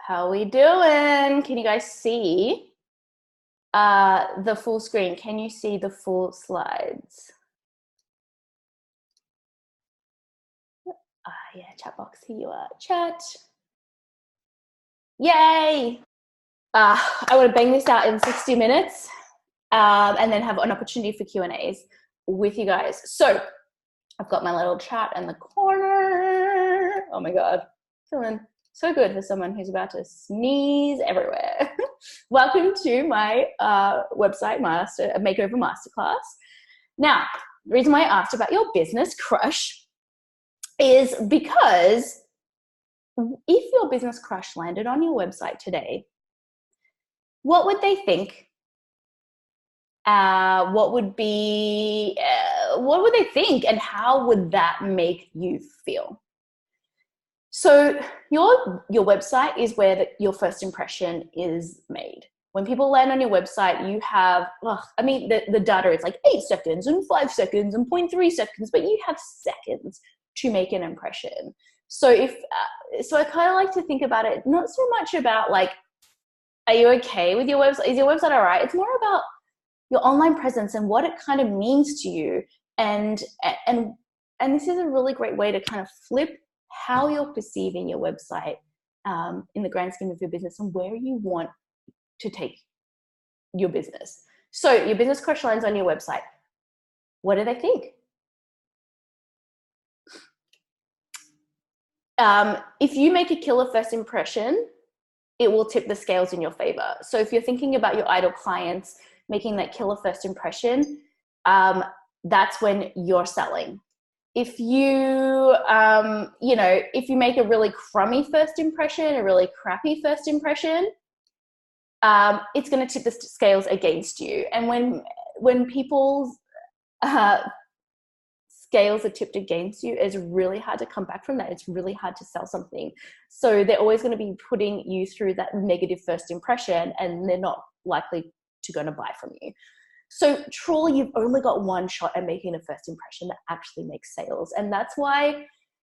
How we doing? Can you guys see the full screen? Can you see the full slides? Yeah, chat box, here you are. Chat. Yay! I want to bang this out in 60 minutes and then have an opportunity for Q&As with you guys. So I've got my little chat in the corner. Oh my God, feeling so good for someone who's about to sneeze everywhere. Welcome to my website, Makeover Masterclass. Now, the reason why I asked about your business crush is because if your business crush landed on your website today, what would they think? What would they think, and how would that make you feel? So your website is where your first impression is made. When people land on your website, you have, the data is like 8 seconds and 5 seconds and 0.3 seconds, but you have seconds to make an impression. So I kind of like to think about it, not so much about like, are you okay with your website? Is your website all right? It's more about your online presence and what it kind of means to you. And this is a really great way to kind of flip how you're perceiving your website in the grand scheme of your business and where you want to take your business. So your business crush lands on your website. What do they think? If you make a killer first impression, it will tip the scales in your favor. So if you're thinking about your ideal clients making that killer first impression, that's when you're selling. If you, if you make a really crummy first impression, a really crappy first impression, it's going to tip the scales against you. And when people's scales are tipped against you, it's really hard to come back from that. It's really hard to sell something. So they're always going to be putting you through that negative first impression, and they're not likely to go to buy from you. So truly, you've only got one shot at making a first impression that actually makes sales. And that's why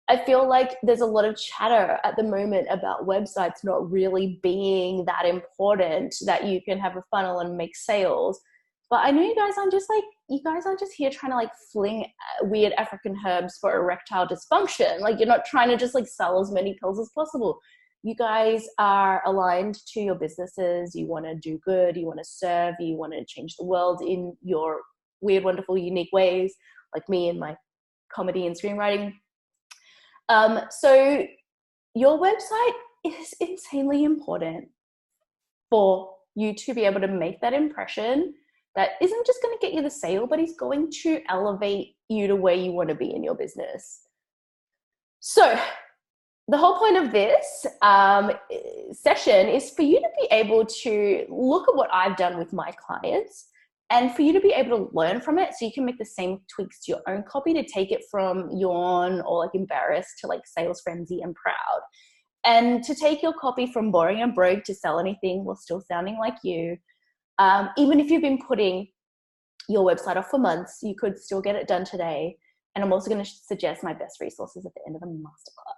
I feel like there's a lot of chatter at the moment about websites not really being that important, that you can have a funnel and make sales. But I know you guys aren't just here trying to like fling weird African herbs for erectile dysfunction. Like, you're not trying to just like sell as many pills as possible. You guys are aligned to your businesses. You want to do good. You want to serve. You want to change the world in your weird, wonderful, unique ways, like me and my comedy and screenwriting. So your website is insanely important for you to be able to make that impression that isn't just going to get you the sale, but is going to elevate you to where you want to be in your business. So the whole point of this session is for you to be able to look at what I've done with my clients and for you to be able to learn from it, so you can make the same tweaks to your own copy to take it from yawn or like embarrassed to like sales frenzy and proud. And to take your copy from boring and broke to sell anything while still sounding like you. Even if you've been putting your website off for months, you could still get it done today. And I'm also going to suggest my best resources at the end of the masterclass.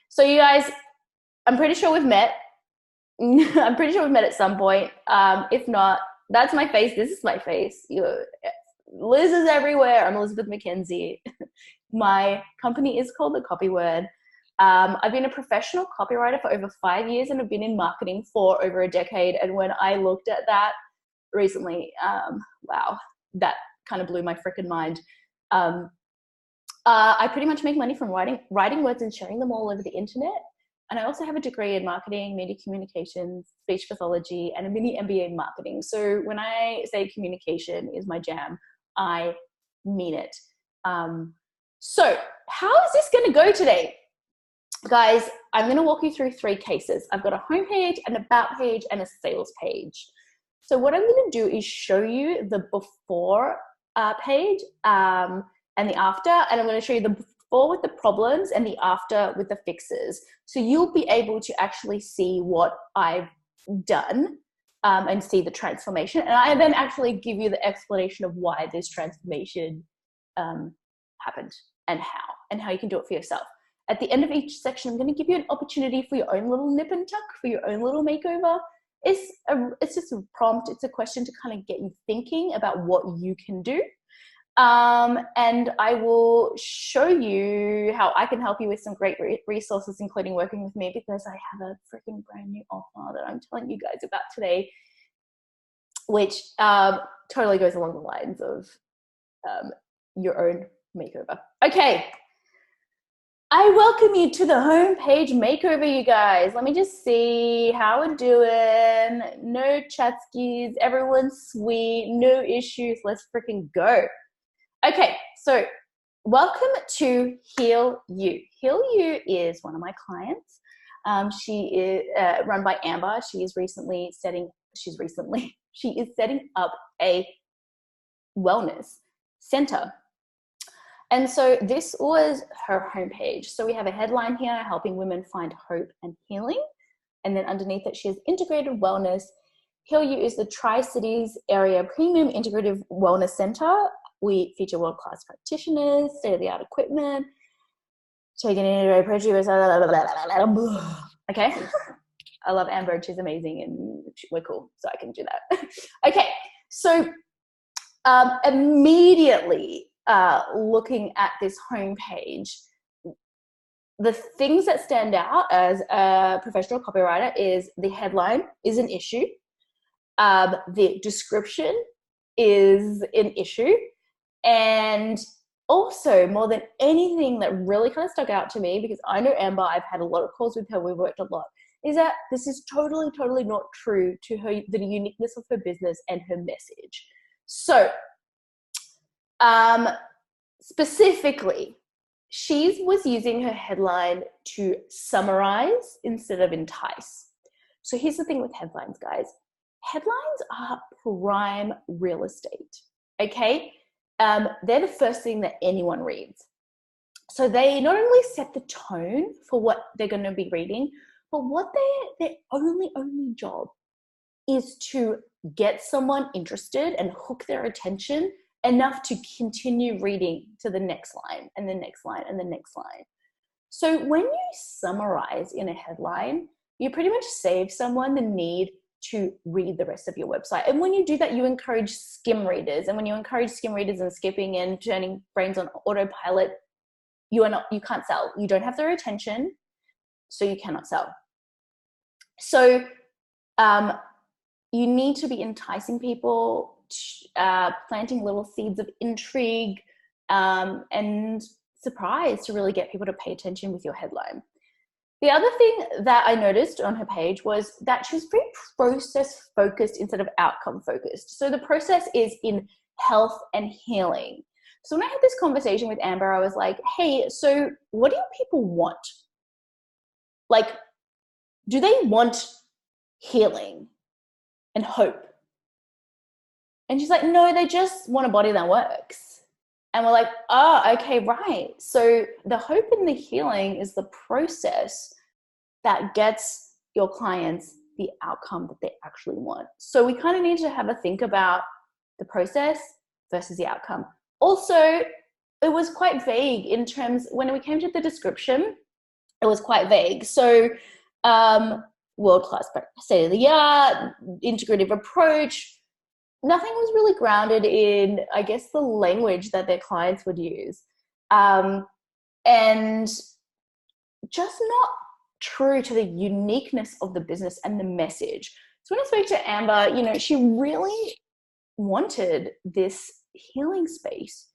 So you guys, I'm pretty sure we've met. I'm pretty sure we've met at some point. If not, that's my face. This is my face. Liz is everywhere. I'm Elizabeth McKenzie. My company is called The Copy Word. I've been a professional copywriter for over 5 years and have been in marketing for over a decade. And when I looked at that recently, wow, that kind of blew my freaking mind. I pretty much make money from writing words and sharing them all over the internet. And I also have a degree in marketing, media communications, speech pathology, and a mini MBA in marketing. So when I say communication is my jam, I mean it. So how is this going to go today? Guys, I'm going to walk you through 3 cases. I've got a homepage, an about page, and a sales page. So what I'm going to do is show you the before page and the after, and I'm going to show you the before with the problems and the after with the fixes. So you'll be able to actually see what I've done and see the transformation. And I then actually give you the explanation of why this transformation happened and how you can do it for yourself. At the end of each section, I'm going to give you an opportunity for your own little nip and tuck, for your own little makeover. It's just a prompt. It's a question to kind of get you thinking about what you can do. And I will show you how I can help you with some great resources, including working with me, because I have a freaking brand new offer that I'm telling you guys about today, which totally goes along the lines of your own makeover. Okay. I welcome you to the homepage makeover, you guys. Let me just see how we're doing. No chatskis. Everyone's sweet. No issues. Let's freaking go. Okay, so welcome to Heal You. Heal You is one of my clients. She is run by Amber. She is setting up a wellness center. And so this was her homepage. So we have a headline here, helping women find hope and healing. And then underneath it, she has integrated wellness. Heal You is the Tri-Cities area premium integrative wellness center. We feature world-class practitioners, state-of-the-art equipment, taking an integrated approach. Okay. I love Amber. She's amazing and we're cool. So I can do that. Okay. So immediately, looking at this homepage, the things that stand out as a professional copywriter is the headline is an issue. The description is an issue. And also, more than anything that really kind of stuck out to me, because I know Amber, I've had a lot of calls with her, we've worked a lot, is that this is totally, totally not true to her, the uniqueness of her business and her message. So, specifically, she was using her headline to summarize instead of entice. So here's the thing with headlines, guys. Headlines are prime real estate, okay? They're the first thing that anyone reads. So they not only set the tone for what they're going to be reading, but what their only job is to get someone interested and hook their attention enough to continue reading to the next line and the next line and the next line. So when you summarize in a headline, you pretty much save someone the need to read the rest of your website. And when you do that, you encourage skim readers. And when you encourage skim readers and skipping and turning brains on autopilot, you can't sell. You don't have their attention, so you cannot sell. So you need to be enticing people, planting little seeds of intrigue and surprise to really get people to pay attention with your headline. The other thing that I noticed on her page was that she was very process focused instead of outcome focused. So the process is in health and healing. So when I had this conversation with Amber, I was like, hey, so what do people want? Like, do they want healing and hope? And she's like, no, they just want a body that works. And we're like, oh, okay, right. So the hope and the healing is the process that gets your clients the outcome that they actually want. So we kind of need to have a think about the process versus the outcome. Also, it was quite vague in terms, when we came to the description, it was quite vague. So world-class, state-of-the-art, integrative approach, nothing was really grounded in, I guess, the language that their clients would use. And just not true to the uniqueness of the business and the message. So when I spoke to Amber, she really wanted this healing space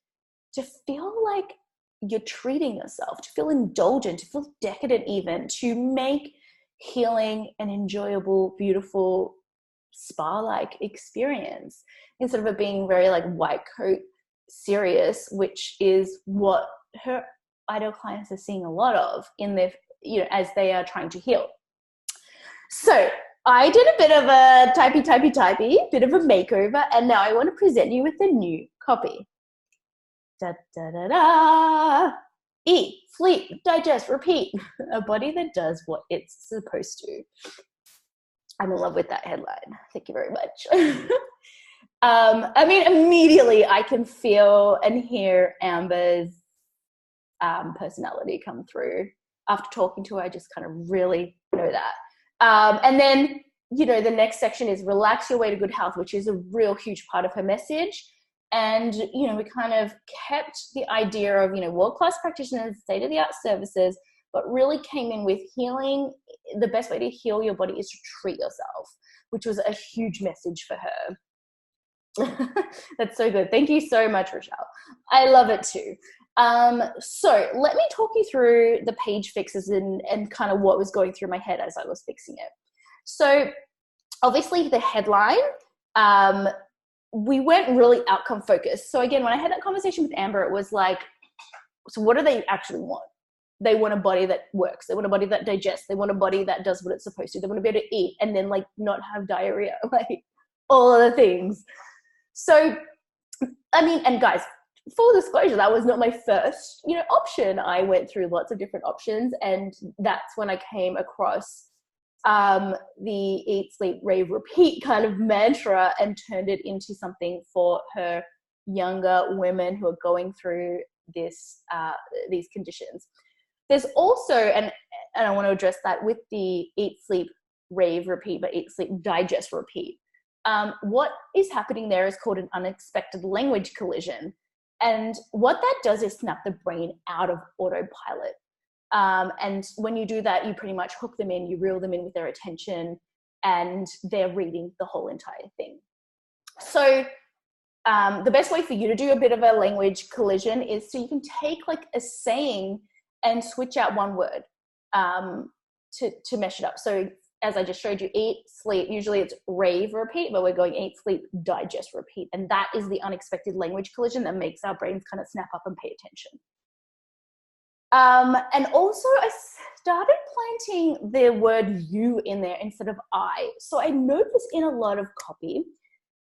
to feel like you're treating yourself, to feel indulgent, to feel decadent even, to make healing an enjoyable, beautiful, spa-like experience instead of it being very like white coat serious, which is what her ideal clients are seeing a lot of in their, as they are trying to heal. So I did a bit of a typey, bit of a makeover, and now I want to present you with a new copy. Da da da da. Eat, sleep, digest, repeat. A body that does what it's supposed to. I'm in love with that headline. Thank you very much. Immediately I can feel and hear Amber's personality come through. after talking to her, I just kind of really know that. And then, you know, the next section is relax your way to good health, which is a real huge part of her message. And, you know, we kind of kept the idea of, you know, world-class practitioners, state-of-the-art services, but really came in with healing. The best way to heal your body is to treat yourself, which was a huge message for her. That's so good. Thank you so much, Rochelle. I love it too. So let me talk you through the page fixes and kind of what was going through my head as I was fixing it. So obviously the headline, we went really outcome focused. So again, when I had that conversation with Amber, it was like, so what do they actually want? They want a body that works. They want a body that digests. They want a body that does what it's supposed to. They want to be able to eat and then like not have diarrhea, like all of the things. So, I mean, and guys, full disclosure, that was not my first, you know, option. I went through lots of different options, and that's when I came across the eat, sleep, rave, repeat kind of mantra and turned it into something for her younger women who are going through this these conditions. There's also, and I want to address that with the eat, sleep, rave, repeat, but eat, sleep, digest, repeat. What is happening there is called an unexpected language collision. And what that does is snap the brain out of autopilot. And when you do that, you pretty much hook them in, you reel them in with their attention, and they're reading the whole entire thing. So the best way for you to do a bit of a language collision is so you can take like a saying and switch out one word to mesh it up. So as I just showed you, eat, sleep, usually it's rave, repeat, but we're going eat, sleep, digest, repeat. And that is the unexpected language collision that makes our brains kind of snap up and pay attention. And also I started planting the word you in there instead of I. So I noticed in a lot of copy,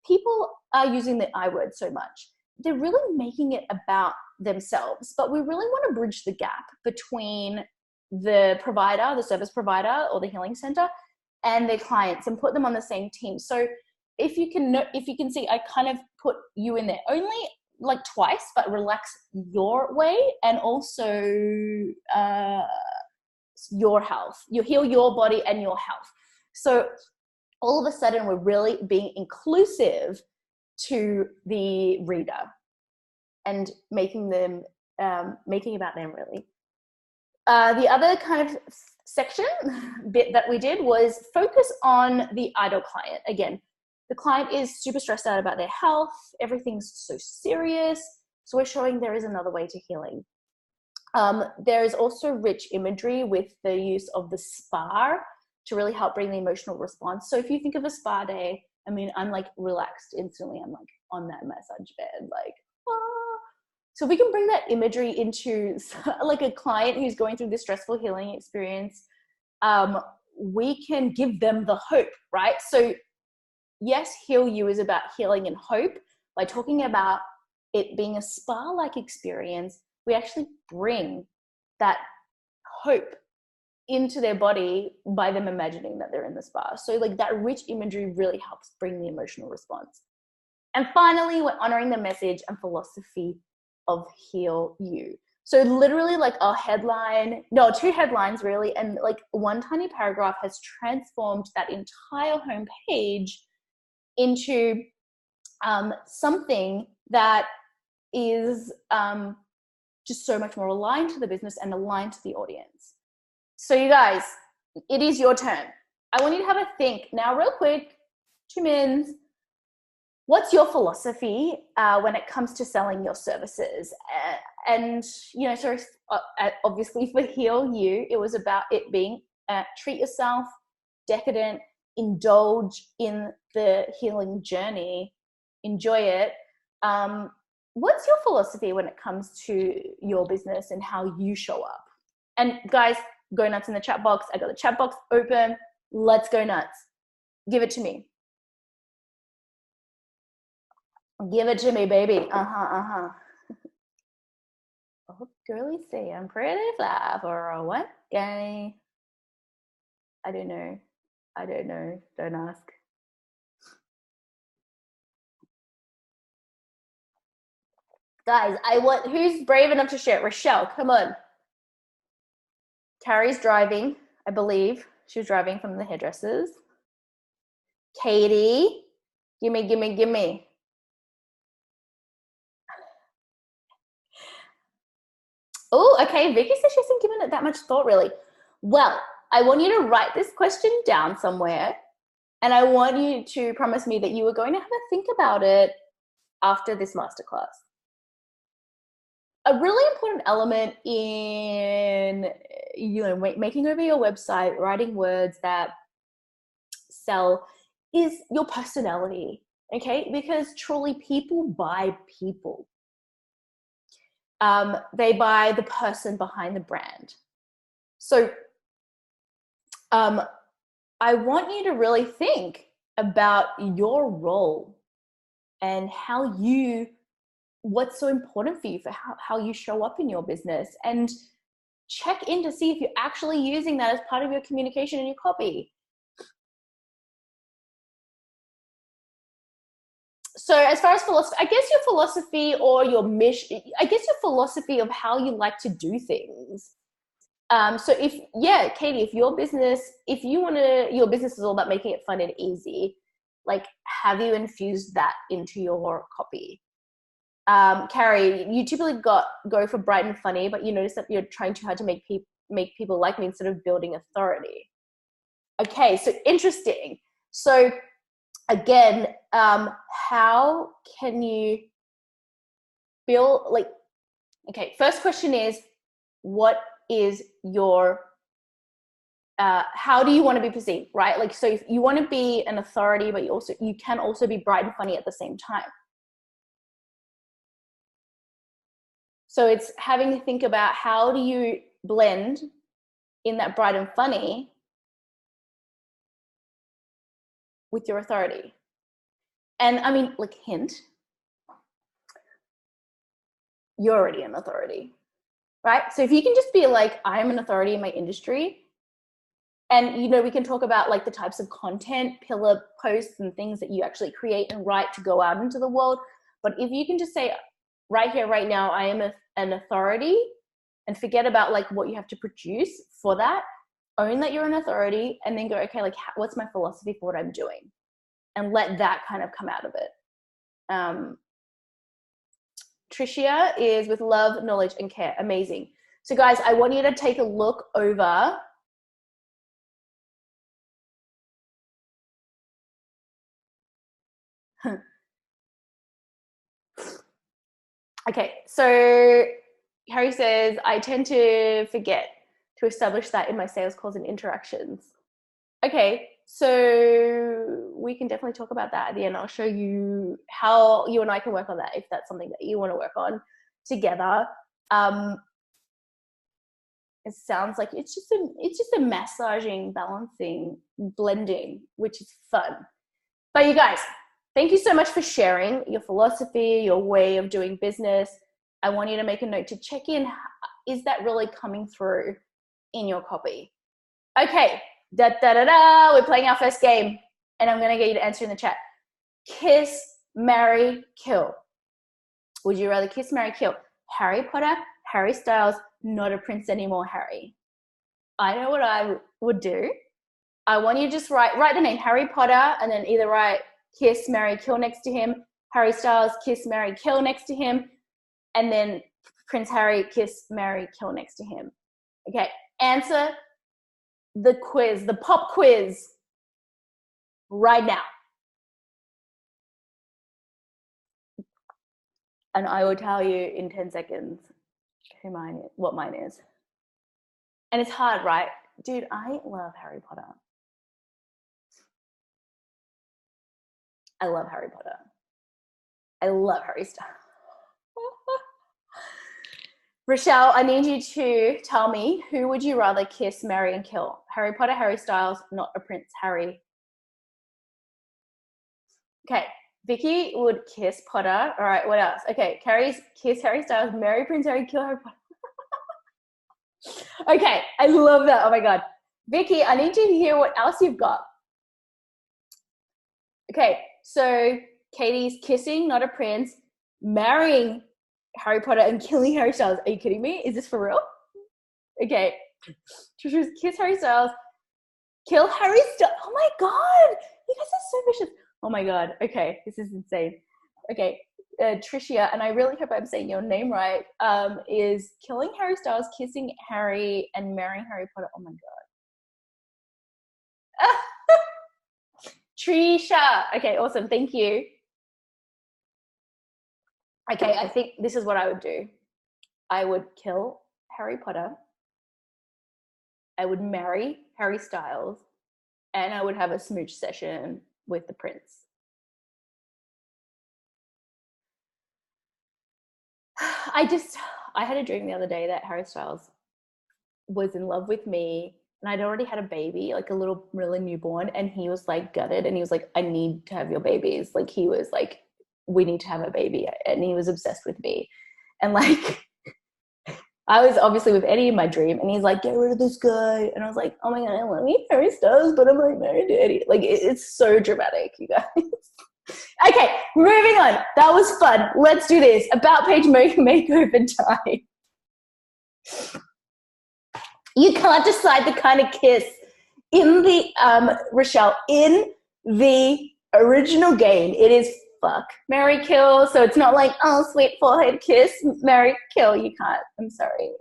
people are using the I word so much. They're really making it about themselves, but we really want to bridge the gap between the provider, the service provider or the healing center and their clients and put them on the same team. So if you can see, I kind of put you in there only like twice, but relax your way and also your health. You heal your body and your health. So all of a sudden we're really being inclusive to the reader and making them making about them really. The other kind of section bit that we did was focus on the ideal client. Again, the client is super stressed out about their health. Everything's so serious. So we're showing there is another way to healing. There is also rich imagery with the use of the spa to really help bring the emotional response. So if you think of a spa day, I mean, I'm like relaxed instantly. I'm like on that massage bed, like, ah. So if we can bring that imagery into like a client who's going through this stressful healing experience, we can give them the hope, right? So yes, Heal You is about healing and hope. By talking about it being a spa-like experience, we actually bring that hope into their body by them imagining that they're in the spa. So like that rich imagery really helps bring the emotional response. And finally, we're honoring the message and philosophy of Heal You. So literally like a headline, no, two headlines really, and like one tiny paragraph has transformed that entire homepage into something that is just so much more aligned to the business and aligned to the audience. So you guys, it is your turn. I want you to have a think now real quick, 2 minutes. What's your philosophy when it comes to selling your services? And, you know, so obviously for Heal You, it was about it being treat yourself, decadent, indulge in the healing journey, enjoy it. What's your philosophy when it comes to your business and how you show up? And guys, go nuts in the chat box. I got the chat box open. Let's go nuts. Give it to me. Give it to me, baby. Oh, girly, say I'm pretty fly for a what guy? I don't know. Don't ask. Guys, who's brave enough to share? Rochelle, come on. Carrie's driving, I believe. She was driving from the hairdressers. Katie, gimme. Oh, okay. Vicky says she hasn't given it that much thought, really. Well, I want you to write this question down somewhere, and I want you to promise me that you are going to have a think about it after this masterclass. A really important element in making over your website, writing words that sell, is your personality. Okay, because truly people buy people. They buy the person behind the brand. So I want you to really think about your role and what's so important for you, for how you show up in your business, and check in to see if you're actually using that as part of your communication and your copy. So as far as philosophy, I guess your philosophy or your mission, I guess your philosophy of how you like to do things. So Katie, if your business is all about making it fun and easy, like, have you infused that into your copy? Carrie, you typically go for bright and funny, but you notice that you're trying too hard to make people like me instead of building authority. Okay, so interesting. So again, how can you build, like, okay, first question is, what is your, how do you want to be perceived, right? Like, so if you want to be an authority, but you can also be bright and funny at the same time. So it's having to think about, how do you blend in that bright and funny with your authority? And I mean, like, hint, you're already an authority, right? So if you can just be like, I am an authority in my industry, and we can talk about like the types of content, pillar posts and things that you actually create and write to go out into the world. But if you can just say, right here, right now, I am an authority, and forget about like what you have to produce for that, own that you're an authority, and then go, okay, like, what's my philosophy for what I'm doing? And let that kind of come out of it. Tricia is with love, knowledge, and care. Amazing. So guys, I want you to take a look over. Okay, so Harry says, I tend to forget to establish that in my sales calls and interactions. Okay, so we can definitely talk about that at the end. I'll show you how you and I can work on that if that's something that you want to work on together. It sounds like it's just a massaging, balancing, blending, which is fun. But you guys, thank you so much for sharing your philosophy, your way of doing business. I want you to make a note to check in. Is that really coming through in your copy? Okay, we're playing our first game, and I'm going to get you to answer in the chat. Kiss, marry, kill. Would you rather kiss, marry, kill Harry Potter, Harry Styles, not a prince anymore, Harry? I know what I would do. I want you to just write the name Harry Potter, and then either write kiss, marry, kill next to him, Harry Styles, kiss, marry, kill next to him, and then Prince Harry, kiss, marry, kill next to him. Okay, answer the quiz, the pop quiz, right now. And I will tell you in 10 seconds what mine is. And it's hard, right? Dude, I love Harry Potter. I love Harry Potter. I love Harry Styles. Rochelle, I need you to tell me, who would you rather kiss, marry, and kill? Harry Potter, Harry Styles, not a Prince Harry. Okay, Vicky would kiss Potter. All right, what else? Okay, Carrie's kiss Harry Styles, marry Prince Harry, kill Harry Potter. Okay, I love that. Oh my God. Vicky, I need you to hear what else you've got. Okay, so Katie's kissing, not a prince, marrying Harry Potter, and killing Harry Styles. Are you kidding me? Is this for real? Okay, Trisha's kiss Harry Styles, kill Harry Styles. Oh my God, you guys are so vicious. Oh my God. Okay, this is insane. Okay, Tricia, and I really hope I'm saying your name right, is killing Harry Styles, kissing Harry, and marrying Harry Potter. Oh my God. Trisha. Okay, awesome. Thank you. Okay, I think this is what I would do. I would kill Harry Potter. I would marry Harry Styles, and I would have a smooch session with the prince. I had a dream the other day that Harry Styles was in love with me, and I'd already had a baby, like a little really newborn, and he was like gutted, and he was like, I need to have your babies. Like he was like, we need to have a baby, and he was obsessed with me. And like I was obviously with Eddie in my dream, and he's like, get rid of this guy. And I was like, oh my God, I love you, Harry Styles, but I'm like married to Eddie. Like it's so dramatic, you guys. Okay, moving on. That was fun. Let's do this. About page makeover time. You can't decide the kind of kiss in the, Rochelle, in the original game. It is fuck, marry, kill. So it's not like, oh, sweet forehead kiss, marry, kill. You can't. I'm sorry.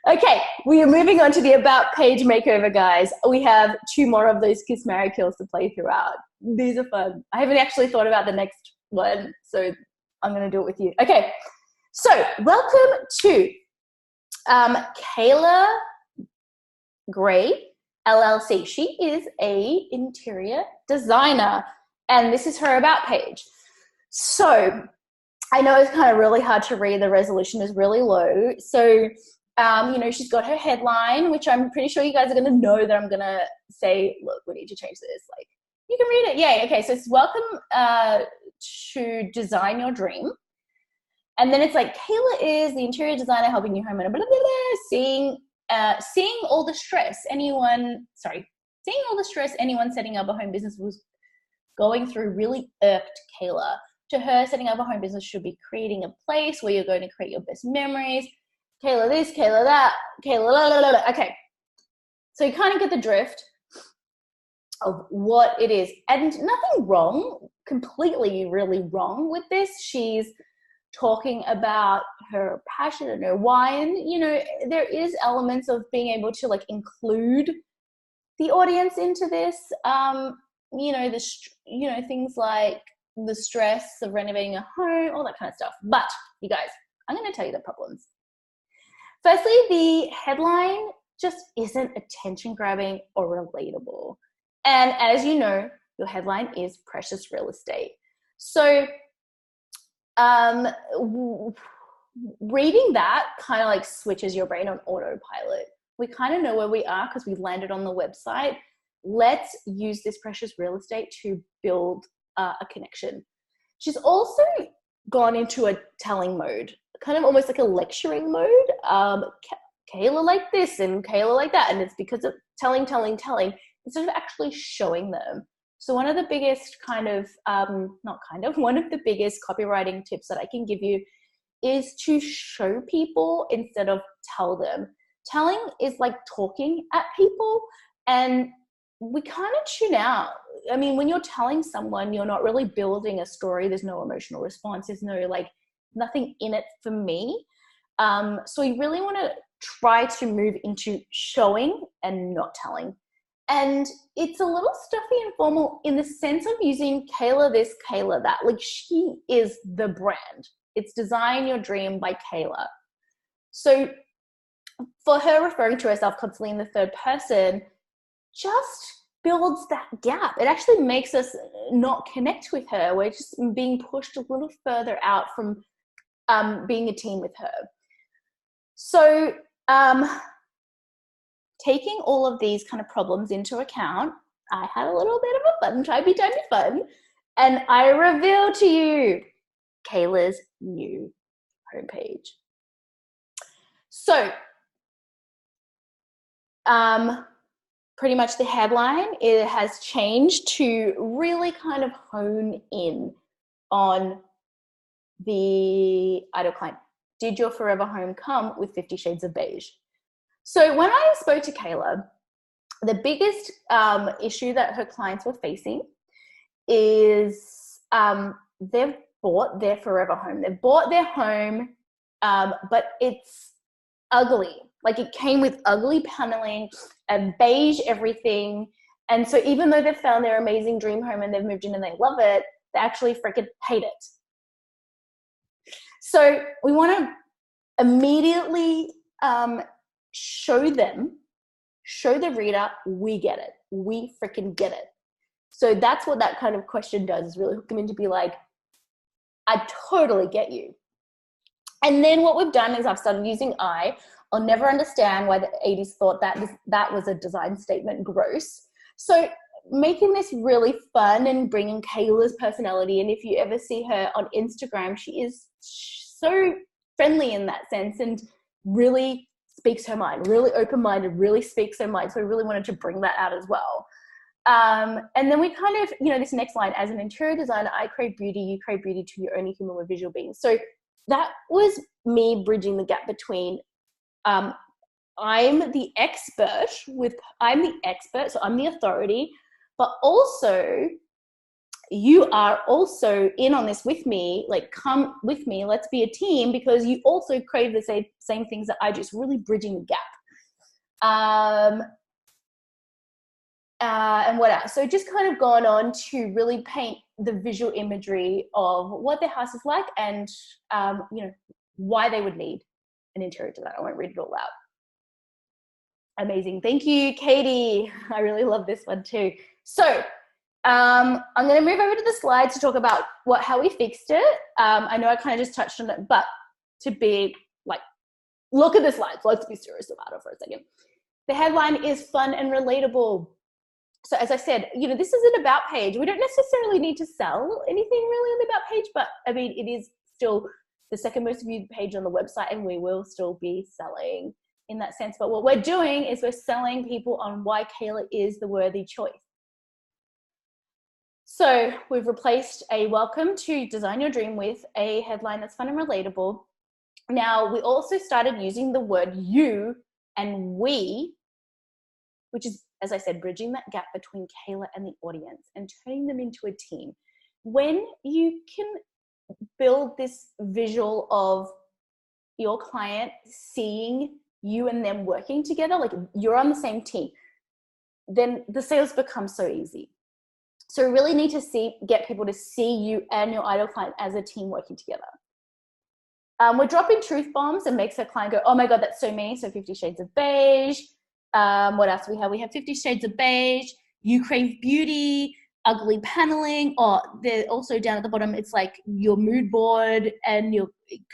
Okay, we are moving on to the about page makeover, guys. We have 2 more of those kiss, marry, kills to play throughout. These are fun. I haven't actually thought about the next one, so I'm going to do it with you. Okay, so welcome to Kayla Gray, LLC. She is a interior designer, and this is her about page. So I know it's kind of really hard to read. The resolution is really low. So she's got her headline, which I'm pretty sure you guys are going to know that I'm going to say, look, we need to change this. Like, you can read it. Yay. Okay. So it's welcome to design your dream. And then it's like, Kayla is the interior designer helping you home and blah, blah, blah, seeing all the stress anyone setting up a home business was going through really irked Kayla. To her, setting up a home business should be creating a place where you're going to create your best memories. Kayla this, Kayla that, Kayla la la la. Okay, so you kind of get the drift of what it is. And nothing wrong, completely really wrong with this. She's talking about her passion and her why. And, there is elements of being able to like include the audience into this, things like the stress of renovating a home, all that kind of stuff. But you guys, I'm going to tell you the problems. Firstly, the headline just isn't attention grabbing or relatable. And as you know, your headline is precious real estate. So reading that kind of like switches your brain on autopilot. We kind of know where we are because we landed on the website. Let's use this precious real estate to build a connection. She's also gone into a telling mode, kind of almost like a lecturing mode. Kayla like this and Kayla like that. And it's because of telling, instead of actually showing them. So one of the biggest one of the biggest copywriting tips that I can give you is to show people instead of tell them. Telling is like talking at people, and we kind of tune out. I mean, when you're telling someone, you're not really building a story. There's no emotional response. There's no nothing in it for me. So you really want to try to move into showing and not telling. And it's a little stuffy and formal in the sense of using Kayla this, Kayla that. Like, she is the brand. It's Design Your Dream by Kayla. So for her referring to herself constantly in the third person just builds that gap. It actually makes us not connect with her. We're just being pushed a little further out from being a team with her. So taking all of these kind of problems into account, I had a little bit of a fun, try to be fun, and I reveal to you Kayla's new homepage. So pretty much the headline, it has changed to really kind of hone in on the ideal client. did your forever home come with 50 shades of beige? So when I spoke to Kayla, the biggest issue that her clients were facing is they've bought their forever home. They've bought their home, but it's ugly. Like, it came with ugly paneling and beige everything. And so even though they've found their amazing dream home and they've moved in and they love it, they actually freaking hate it. So we want to immediately show the reader, we get it. We freaking get it. So that's what that kind of question does, is really hook them in to be like, I totally get you. And then what we've done is I've started using I'll never understand why the 80s thought that was a design statement. Gross. So making this really fun and bringing Kayla's personality. And if you ever see her on Instagram, she is so friendly in that sense and really speaks her mind, really open-minded, really speaks her mind. So I really wanted to bring that out as well. And then we kind of, this next line, as an interior designer, I create beauty, you create beauty too, you're only human with visual beings. So that was me bridging the gap between, I'm the expert, so I'm the authority, but also you are also in on this with me, like, come with me, let's be a team, because you also crave the same things that I do. So really bridging the gap. And what else? So just kind of gone on to really paint the visual imagery of what their house is like and, why they would need an interior designer. I won't read it all out. Amazing. Thank you, Katie. I really love this one too. So I'm going to move over to the slides to talk about how we fixed it. I know I kind of just touched on it, but to be like, look at the slides. Let's be serious about it for a second. The headline is fun and relatable. So as I said, this is an about page. We don't necessarily need to sell anything really on the about page, but I mean, it is still the second most viewed page on the website, and we will still be selling in that sense. But what we're doing is we're selling people on why Kayla is the worthy choice. So we've replaced a welcome to design your dream with a headline that's fun and relatable. Now, we also started using the word you and we, which is, as I said, bridging that gap between Kayla and the audience and turning them into a team. When you can build this visual of your client seeing you and them working together, like you're on the same team, then the sales become so easy. So we really need to get people to see you and your ideal client as a team working together. We're dropping truth bombs and makes a client go, oh my God, that's so me. So 50 Shades of Beige. What else do we have? We have 50 Shades of Beige, you crave beauty, ugly paneling, or they're also down at the bottom, it's like your mood board and your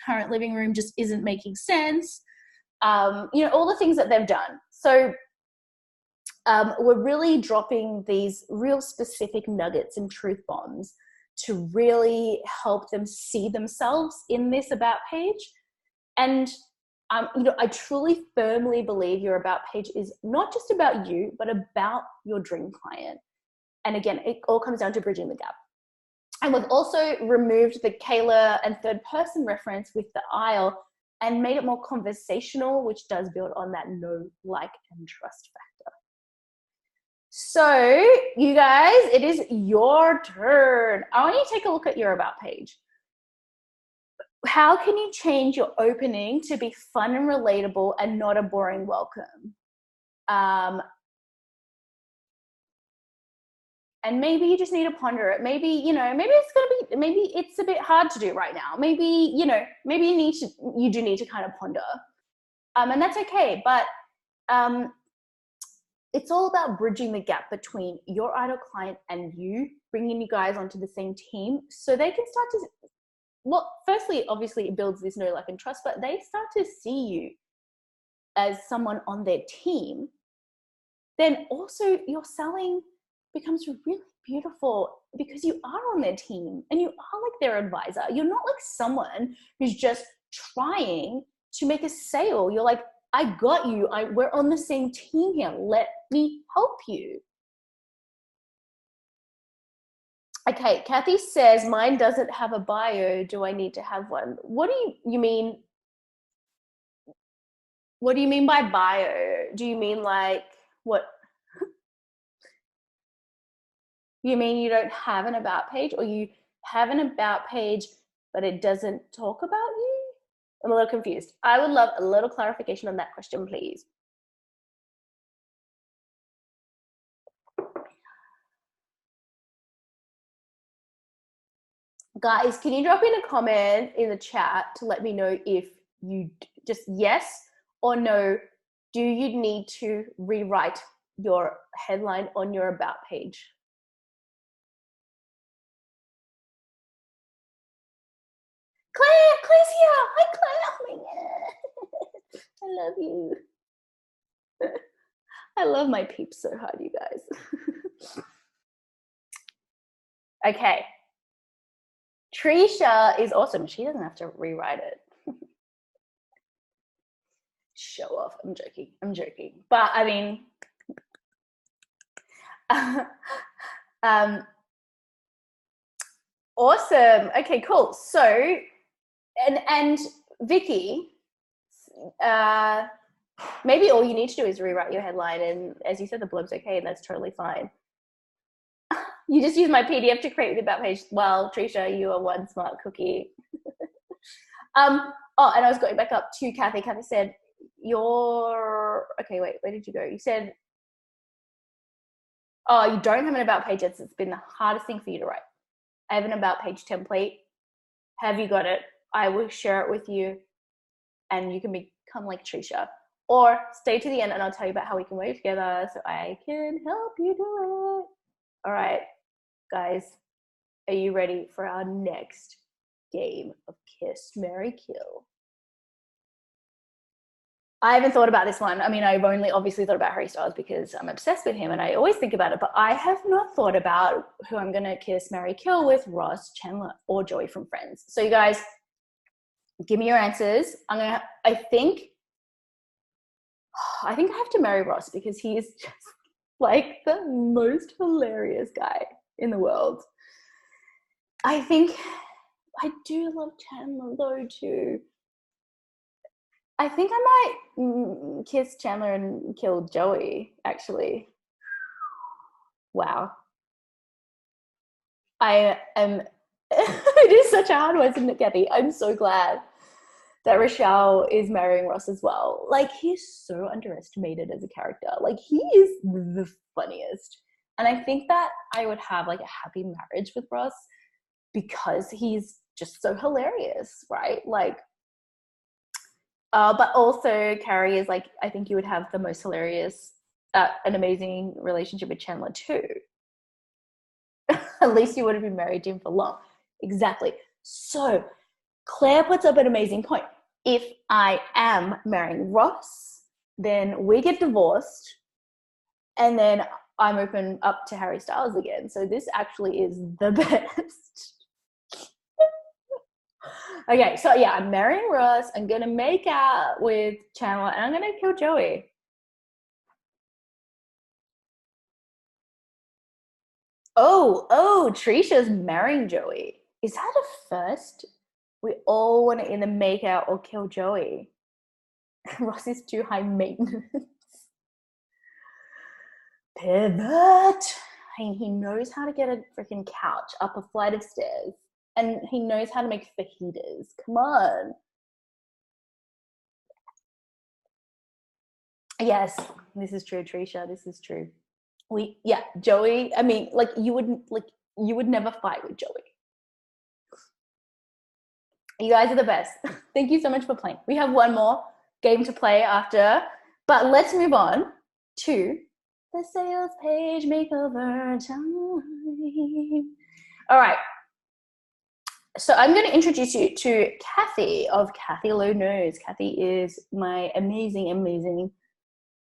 current living room just isn't making sense. All the things that they've done. So we're really dropping these real specific nuggets and truth bombs to really help them see themselves in this about page. And I truly firmly believe your about page is not just about you, but about your dream client. And again, it all comes down to bridging the gap. And we've also removed the Kayla and third person reference with the aisle and made it more conversational, which does build on that know, like, and trust factor. So you guys, it is your turn. I want you to take a look at your about page. How can you change your opening to be fun and relatable and not a boring welcome? And maybe you just need to ponder it. Maybe, maybe it's a bit hard to do right now. Maybe, maybe you do need to kind of ponder. And that's okay. But it's all about bridging the gap between your ideal client and you, bringing you guys onto the same team so they can start to, well, firstly, obviously it builds this know, like, and trust, but they start to see you as someone on their team. Then also your selling becomes really beautiful because you are on their team and you are like their advisor. You're not like someone who's just trying to make a sale. You're like, I got you. We're on the same team here. Let me help you. Okay, Kathy says, mine doesn't have a bio. Do I need to have one? What do you mean What do you mean by bio? Do you mean like what? You mean you don't have an about page, or you have an about page, but it doesn't talk about you? I'm a little confused. I would love a little clarification on that question, please. Guys, can you drop in a comment in the chat to let me know if you just yes or no, do you need to rewrite your headline on your about page? Claire's here. Hi, Claire. Oh my God. I love you. I love my peeps so hard, you guys. Okay. Trisha is awesome. She doesn't have to rewrite it. Show off. I'm joking. But I mean, awesome. Okay, cool. So, and Vicky, maybe all you need to do is rewrite your headline, and as you said, the blurb's okay, and that's totally fine. You just use my PDF to create the about page. Well, Trisha, you are one smart cookie. Oh, and I was going back up to Kathy. Kathy said, okay, wait, where did you go? You said, oh, you don't have an about page. It's been the hardest thing for you to write. I have an about page template. Have you got it? I will share it with you, and you can become like Trisha. Or stay to the end, and I'll tell you about how we can work together so I can help you do it. All right, guys, are you ready for our next game of Kiss, Marry, Kill? I haven't thought about this one. I mean, I've only obviously thought about Harry Styles because I'm obsessed with him and I always think about it, but I have not thought about who I'm going to kiss, marry, kill with Ross, Chandler, or Joey from Friends. So you guys, give me your answers. I think I have to marry Ross because he is just like the most hilarious guy in the world. I think I do love Chandler though too. I think I might kiss Chandler and kill Joey, actually. Wow. I am, it is such a hard one, isn't it, Gabby? I'm so glad that Rochelle is marrying Ross as well. Like, he's so underestimated as a character. Like, he is the funniest. And I think that I would have like a happy marriage with Ross because he's just so hilarious, right? Like, but also Carrie is like, I think you would have the most hilarious, an amazing relationship with Chandler too. At least you would have been married to him for long. Exactly. So Claire puts up an amazing point. If I am marrying Ross, then we get divorced and then I'm open up to Harry Styles again. So this actually is the best. Okay, so yeah, I'm marrying Ross. I'm going to make out with Chandler and I'm going to kill Joey. Oh, Trisha's marrying Joey. Is that a first? We all want to either make out or kill Joey. Ross is too high maintenance. Pivot. He knows how to get a freaking couch up a flight of stairs. And he knows how to make fajitas. Come on. Yes, this is true, Trisha. This is true. Joey. I mean, like you would never fight with Joey. You guys are the best. Thank you so much for playing. We have one more game to play after, but let's move on to the sales page makeover time. All right. So I'm going to introduce you to Kathy of Kathy Low Nose. Kathy is my amazing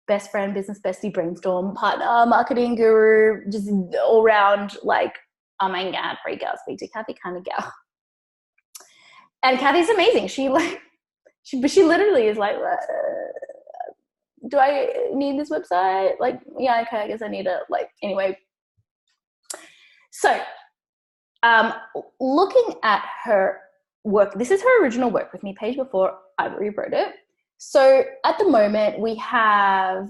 best friend, business bestie, brainstorm partner, marketing guru, just all around like, oh my God, freak out, speak to Kathy kind of gal. And Kathy's amazing. She literally is like, do I need this website? Like, yeah, okay, I guess I need it. Like, anyway. So, looking at her work, this is her original work with me page before I rewrote it. So at the moment we have,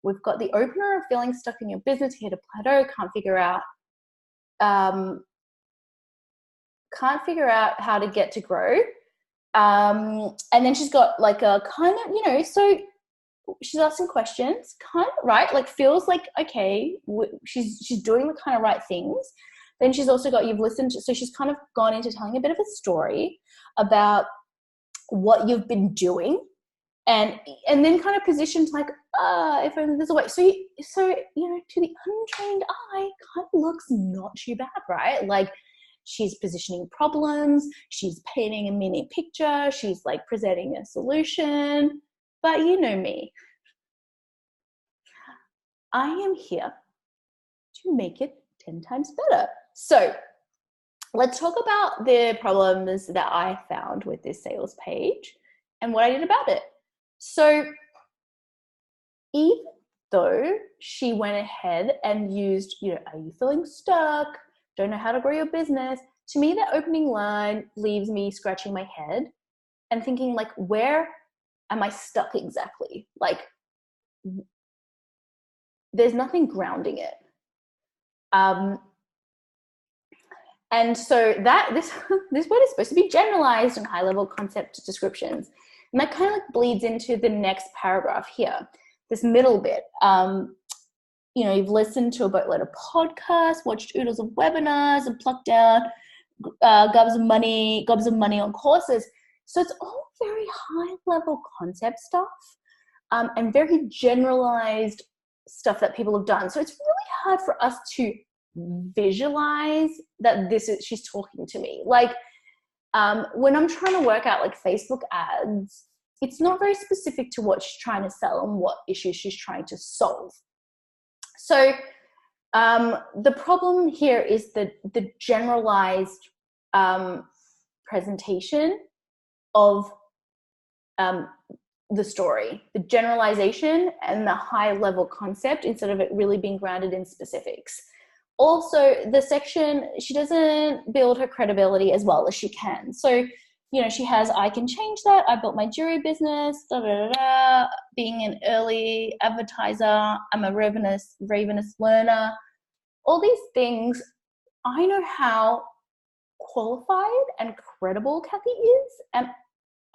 we've got the opener of feeling stuck in your business, hit a plateau, can't figure out how to get to grow. And then she's got like a kind of, so she's asking questions, kind of, right? Like feels like, okay, she's doing the kind of right things. Then she's also got, you've listened to, so she's kind of gone into telling a bit of a story about what you've been doing, and then kind of positioned like, if only there's a way. So to the untrained eye, kind of looks not too bad, right? Like she's positioning problems, she's painting a mini picture, she's like presenting a solution. But you know me, I am here to make it 10 times better. So let's talk about the problems that I found with this sales page and what I did about it. So even though she went ahead and used, are you feeling stuck? Don't know how to grow your business? To me, that opening line leaves me scratching my head and thinking, like, where am I stuck exactly? Like, there's nothing grounding it. And so this word is supposed to be generalized and high-level concept descriptions. And that kind of like bleeds into the next paragraph here, this middle bit. You've listened to a boatload of podcasts, watched oodles of webinars, and plucked down gobs of money on courses. So it's all very high-level concept stuff and very generalized stuff that people have done. So it's really hard for us to visualize that she's talking to me. Like when I'm trying to work out like Facebook ads, it's not very specific to what she's trying to sell and what issues she's trying to solve. So the problem here is the generalized presentation of the story, the generalization and the high level concept instead of it really being grounded in specifics. Also, the section, she doesn't build her credibility as well as she can. So, she has, I can change that. I built my jewelry business, being an early advertiser. I'm a ravenous learner. All these things, I know how qualified and credible Kathy is. And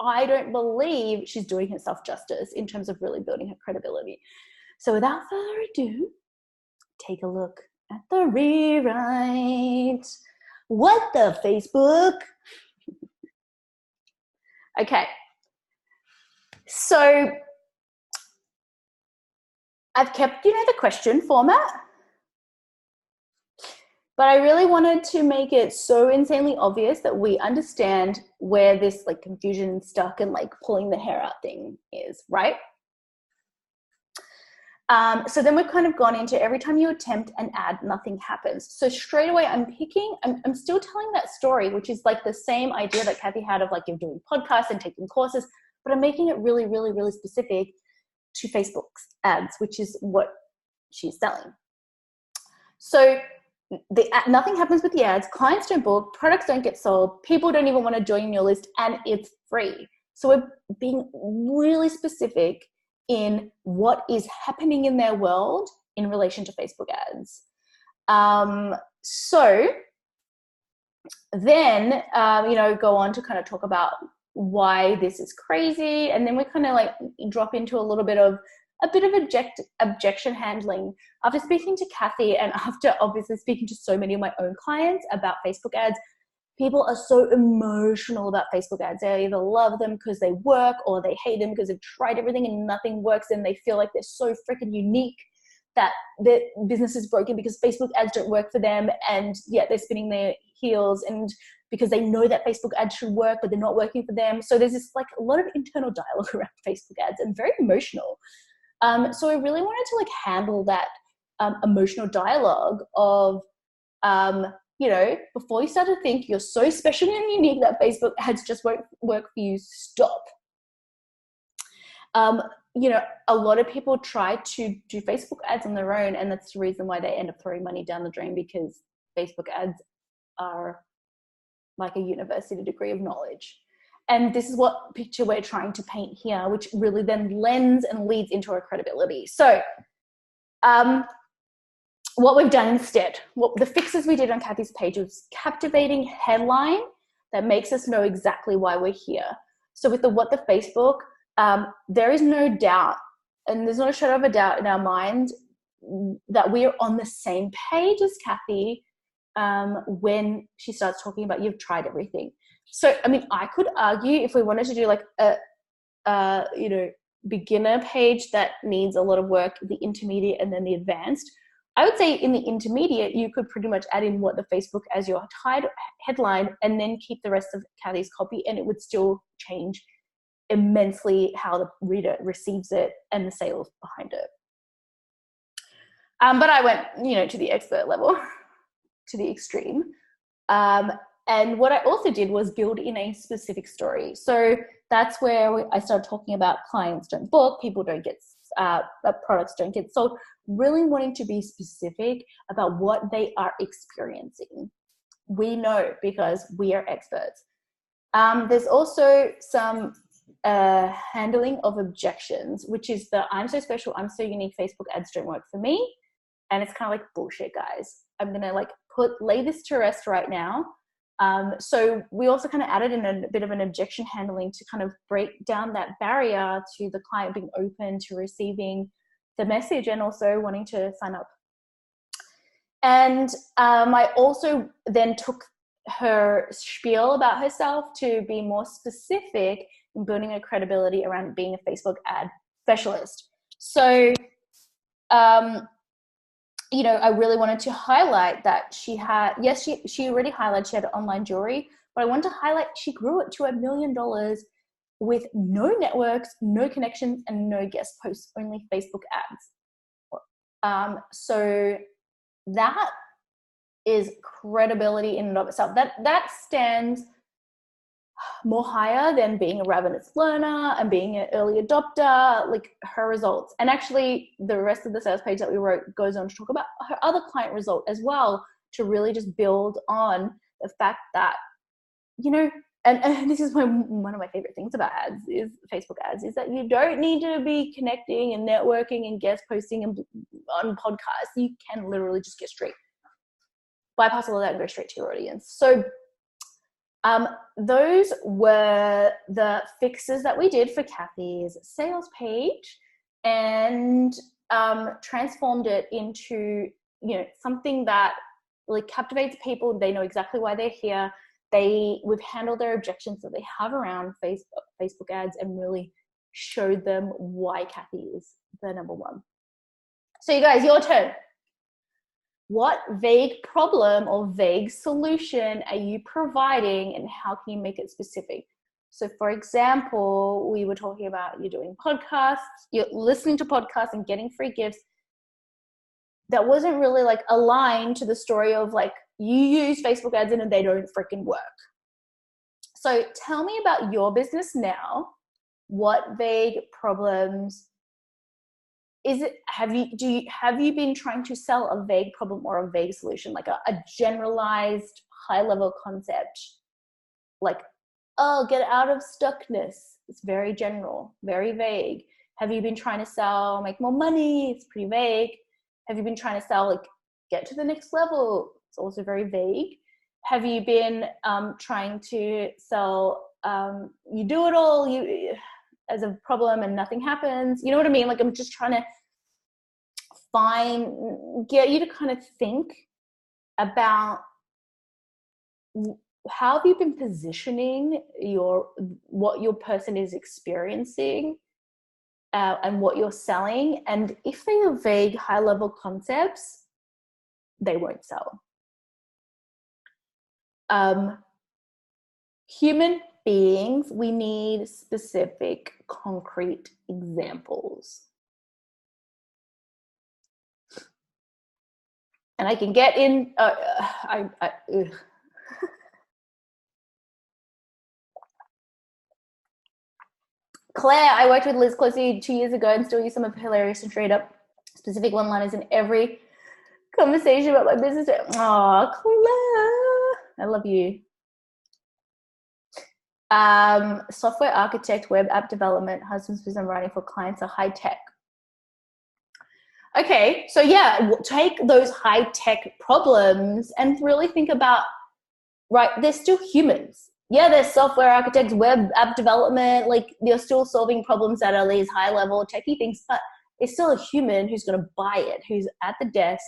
I don't believe she's doing herself justice in terms of really building her credibility. So without further ado, take a look at the rewrite. What the Facebook? Okay. So I've kept, the question format, but I really wanted to make it so insanely obvious that we understand where this like confusion, stuck, and like pulling the hair out thing is, right? So then we've kind of gone into every time you attempt an ad, nothing happens. So straight away I'm still telling that story, which is like the same idea that Kathy had of like you're doing podcasts and taking courses, but I'm making it really, really, really specific to Facebook's ads, which is what she's selling. So nothing happens with the ads, clients don't book, products don't get sold, people don't even want to join your list, and it's free. So we're being really specific in what is happening in their world in relation to Facebook ads. So then, go on to kind of talk about why this is crazy. And then we kind of like drop into a bit of objection handling. After speaking to Kathy and after obviously speaking to so many of my own clients about Facebook ads, people are so emotional about Facebook ads. They either love them because they work or they hate them because they've tried everything and nothing works, and they feel like they're so freaking unique that their business is broken because Facebook ads don't work for them, and yet they're spinning their heels and because they know that Facebook ads should work but they're not working for them. So there's this like a lot of internal dialogue around Facebook ads and very emotional. So I really wanted to like handle that emotional dialogue of before you start to think you're so special and unique that Facebook ads just won't work for you, stop. A lot of people try to do Facebook ads on their own, and that's the reason why they end up throwing money down the drain, because Facebook ads are like a university degree of knowledge. And this is what picture we're trying to paint here, which really then lends and leads into our credibility. So what we've done instead, what the fixes we did on Kathy's page was captivating headline that makes us know exactly why we're here. So with the What the Facebook, there is no doubt, and there's not a shadow of a doubt in our mind that we are on the same page as Kathy when she starts talking about you've tried everything. So, I mean, I could argue if we wanted to do like a beginner page that needs a lot of work, the intermediate and then the advanced, I would say in the intermediate, you could pretty much add in What the Facebook as your headline and then keep the rest of Kathy's copy, and it would still change immensely how the reader receives it and the sales behind it. But I went, to the expert level, to the extreme. And what I also did was build in a specific story. So that's where I started talking about clients don't book, people don't get, products don't get sold, really wanting to be specific about what they are experiencing. We know because we are experts. There's also some handling of objections, which is the I'm so special, I'm so unique, Facebook ads don't work for me. And it's kind of like bullshit, guys. I'm going to lay this to rest right now. So we also kind of added in a bit of an objection handling to kind of break down that barrier to the client being open to receiving the message and also wanting to sign up. And I also then took her spiel about herself to be more specific in building a credibility around being a Facebook ad specialist. So, I really wanted to highlight that she had, yes, she already highlighted she had online jewelry, but I wanted to highlight she grew it to $1 million with no networks, no connections, and no guest posts, only Facebook ads. So that is credibility in and of itself. That stands more higher than being a ravenous learner and being an early adopter, like her results. And actually the rest of the sales page that we wrote goes on to talk about her other client result as well, to really just build on the fact that, and this is one of my favorite things about ads, is Facebook ads, is that you don't need to be connecting and networking and guest posting and on podcasts. You can literally just get straight, bypass all of that and go straight to your audience. So those were the fixes that we did for Kathy's sales page, and transformed it into, something that really captivates people. They know exactly why they're here. We've handled their objections that they have around Facebook ads and really showed them why Kathy is the number one. So you guys, your turn. What vague problem or vague solution are you providing, and how can you make it specific? So for example, we were talking about you're doing podcasts, you're listening to podcasts and getting free gifts. That wasn't really like aligned to the story of like you use Facebook ads and they don't freaking work. So tell me about your business now. What vague problems is it? Have you been trying to sell a vague problem or a vague solution, like a generalized high level concept, like, oh, get out of stuckness? It's very general, very vague. Have you been trying to sell make more money? It's pretty vague. Have you been trying to sell like get to the next level? It's also very vague. Have you been trying to sell you do it all as a problem and nothing happens? You know what I mean? Like, I'm just trying to get you to kind of think about how have you been positioning what your person is experiencing and what you're selling. And if they are vague, high level concepts, they won't sell. Human beings, we need specific, concrete examples. And I can get in, Claire, I worked with Liz closely 2 years ago and still use some of her hilarious and straight up specific one-liners in every conversation about my business. Oh, Claire, I love you. Software architect, web app development, husband's business writing for clients are high tech. Okay, so yeah, take those high tech problems and really think about, right, they're still humans. Yeah, they're software architects, web app development, like they're still solving problems that are these high level techie things, but it's still a human who's going to buy it, who's at the desk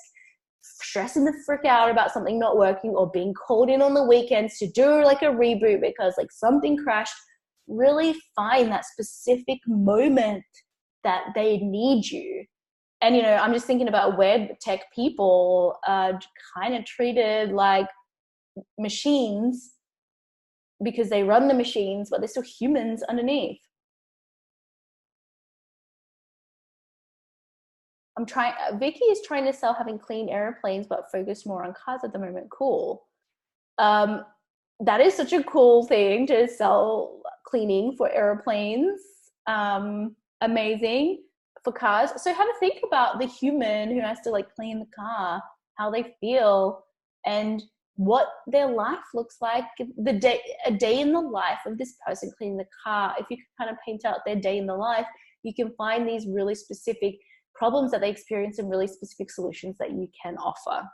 stressing the frick out about something not working or being called in on the weekends to do like a reboot because like something crashed. Really find that specific moment that they need you. And, you know, I'm just thinking about web tech people kind of treated like machines because they run the machines, but they're still humans underneath. Vicky is trying to sell having clean airplanes, but focused more on cars at the moment. Cool. That is such a cool thing to sell, cleaning for airplanes. Amazing. For cars. So have a think about the human who has to like clean the car, how they feel, and what their life looks like. A day in the life of this person cleaning the car. If you can kind of paint out their day in the life, you can find these really specific problems that they experience and really specific solutions that you can offer.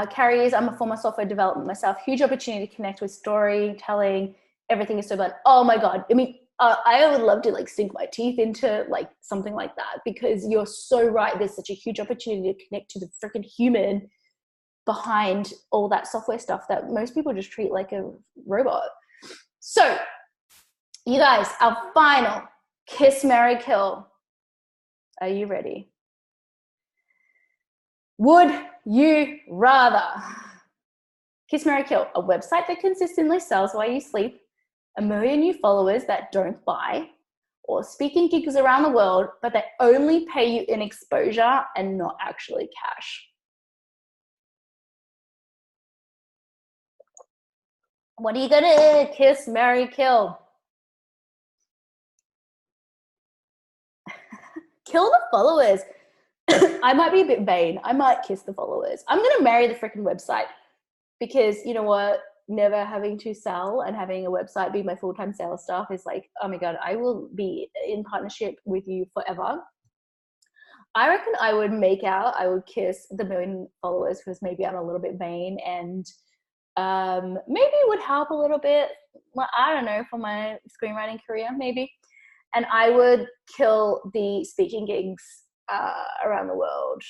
Carrie is, I'm a former software developer myself. Huge opportunity to connect with storytelling. Everything is so bad. Oh my God. I mean, I would love to like sink my teeth into like something like that, because you're so right. There's such a huge opportunity to connect to the freaking human behind all that software stuff that most people just treat like a robot. So you guys, our final kiss, marry, kill. Are you ready? Would you rather kiss, marry, kill a website that consistently sells while you sleep, 1 million new followers that don't buy, or speaking gigs around the world, but they only pay you in exposure and not actually cash? What are you gonna kiss, marry, kill? Kill the followers. I might be a bit vain. I might kiss the followers. I'm gonna marry the freaking website, because you know what? Never having to sell and having a website be my full-time sales staff is like, oh my God, I will be in partnership with you forever. I reckon I would kiss the 1 million followers, because maybe I'm a little bit vain, and maybe it would help a little bit. Well, I don't know, for my screenwriting career, maybe. And I would kill the speaking gigs around the world,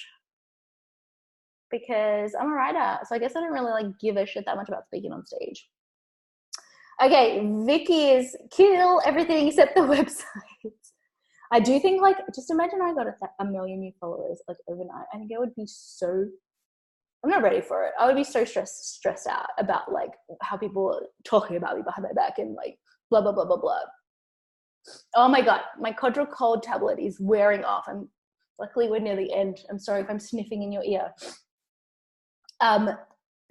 because I'm a writer, so I guess I don't really like give a shit that much about speaking on stage. Okay, Vicky is kill everything except the website. I do think, like, just imagine I got 1 million new followers like overnight. I think I would be so, I'm not ready for it. I would be so stressed out about like how people are talking about me behind my back and like blah blah blah blah blah. Oh my God, my Codral Cold tablet is wearing off. Luckily we're near the end. I'm sorry if I'm sniffing in your ear.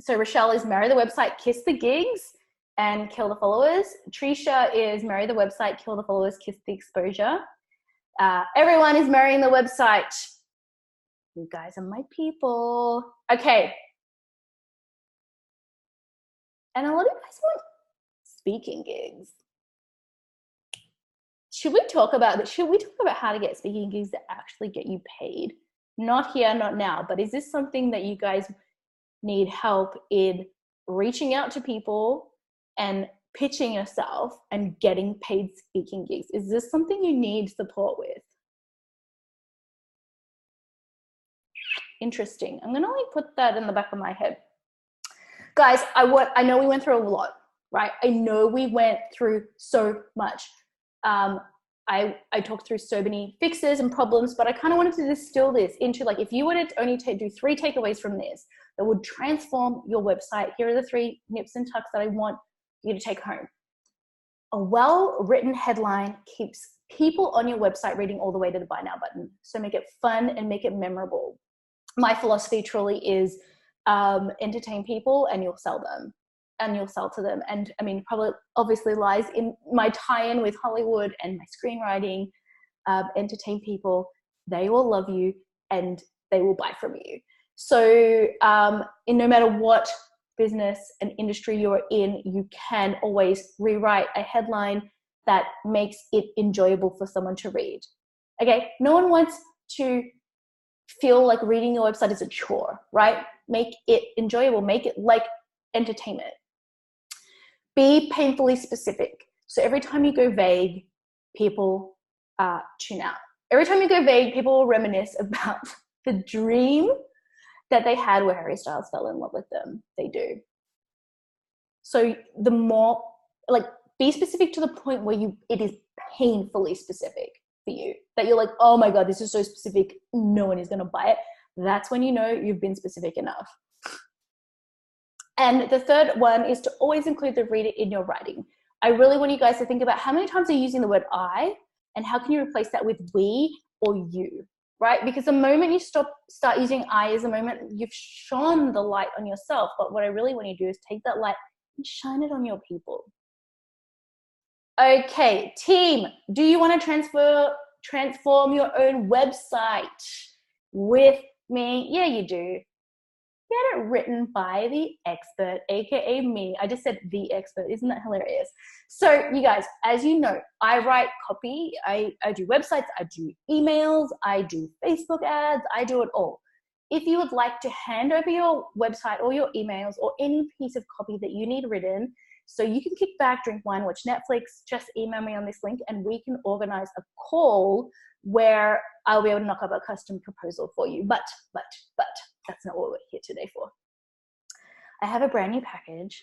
So Rochelle is marry the website, kiss the gigs, and kill the followers. Trisha is marry the website, kill the followers, kiss the exposure. Everyone is marrying the website. You guys are my people. Okay. And a lot of you guys want speaking gigs. Should we talk about how to get speaking gigs that actually get you paid? Not here, not now, but is this something that you guys need help in reaching out to people and pitching yourself and getting paid speaking gigs? Is this something you need support with? Interesting. I'm gonna like put that in the back of my head. Guys, I know we went through a lot, right? I know we went through so much. I talked through so many fixes and problems, but I kind of wanted to distill this into like, if you were to only do 3 takeaways from this that would transform your website, here are the 3 nips and tucks that I want you to take home. A well-written headline keeps people on your website reading all the way to the buy now button. So make it fun and make it memorable. My philosophy truly is entertain people and you'll sell them. And you'll sell to them. And I mean, probably obviously lies in my tie-in with Hollywood and my screenwriting. Entertain people, they will love you and they will buy from you. So no matter what business and industry you're in, you can always rewrite a headline that makes it enjoyable for someone to read. Okay, no one wants to feel like reading your website is a chore, right? Make it enjoyable, make it like entertainment. Be painfully specific. So every time you go vague, people tune out. Every time you go vague, people will reminisce about the dream that they had where Harry Styles fell in love with them. They do. So the more, like, be specific to the point where it is painfully specific for you, that you're like, oh my God, this is so specific, no one is going to buy it. That's when you know you've been specific enough. And the third one is to always include the reader in your writing. I really want you guys to think about how many times are you using the word I, and how can you replace that with we or you, right? Because the moment you start using I is the moment you've shone the light on yourself. But what I really want you to do is take that light and shine it on your people. Okay, team, do you want to transform your own website with me? Yeah, you do. Get it written by the expert, aka me. I just said the expert. Isn't that hilarious? So you guys, as you know, I write copy, I do websites, I do emails, I do Facebook ads, I do it all. If you would like to hand over your website or your emails or any piece of copy that you need written, so you can kick back, drink wine, watch Netflix, just email me on this link and we can organize a call where I'll be able to knock up a custom proposal for you. But that's not what we're here today for. I have a brand new package.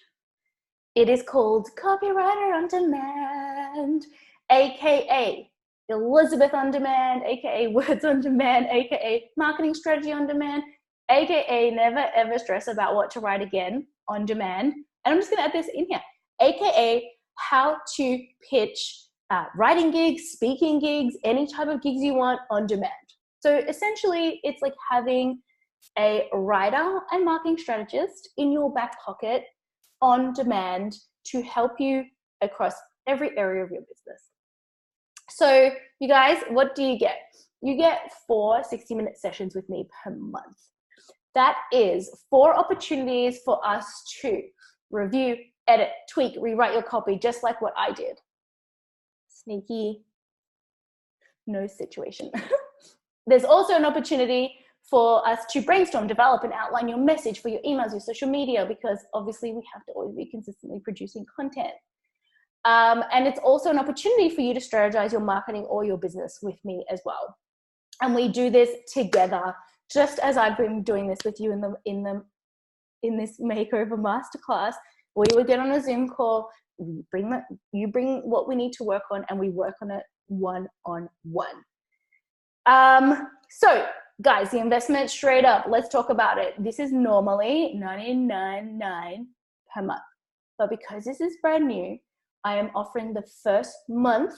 It is called Copywriter on Demand, aka Elizabeth on Demand, aka Words on Demand, aka Marketing Strategy on Demand, aka Never Ever Stress About What to Write Again on Demand. And I'm just gonna add this in here, aka How to Pitch writing gigs, speaking gigs, any type of gigs you want on demand. So essentially it's like having a writer and marketing strategist in your back pocket on demand to help you across every area of your business. So you guys, what do you get? You get 4 60-minute sessions with me per month. That is 4 opportunities for us to review, edit, tweak, rewrite your copy, just like what I did. Sneaky nose situation. There's also an opportunity for us to brainstorm, develop, and outline your message for your emails, your social media, because obviously we have to always be consistently producing content. And it's also an opportunity for you to strategize your marketing or your business with me as well. And we do this together, just as I've been doing this with you in this makeover masterclass. We would get on a Zoom call, you bring what we need to work on, and we work on it one-on-one. So guys, the investment, straight up, let's talk about it. This is normally $99.9 per month, but because this is brand new, I am offering the first month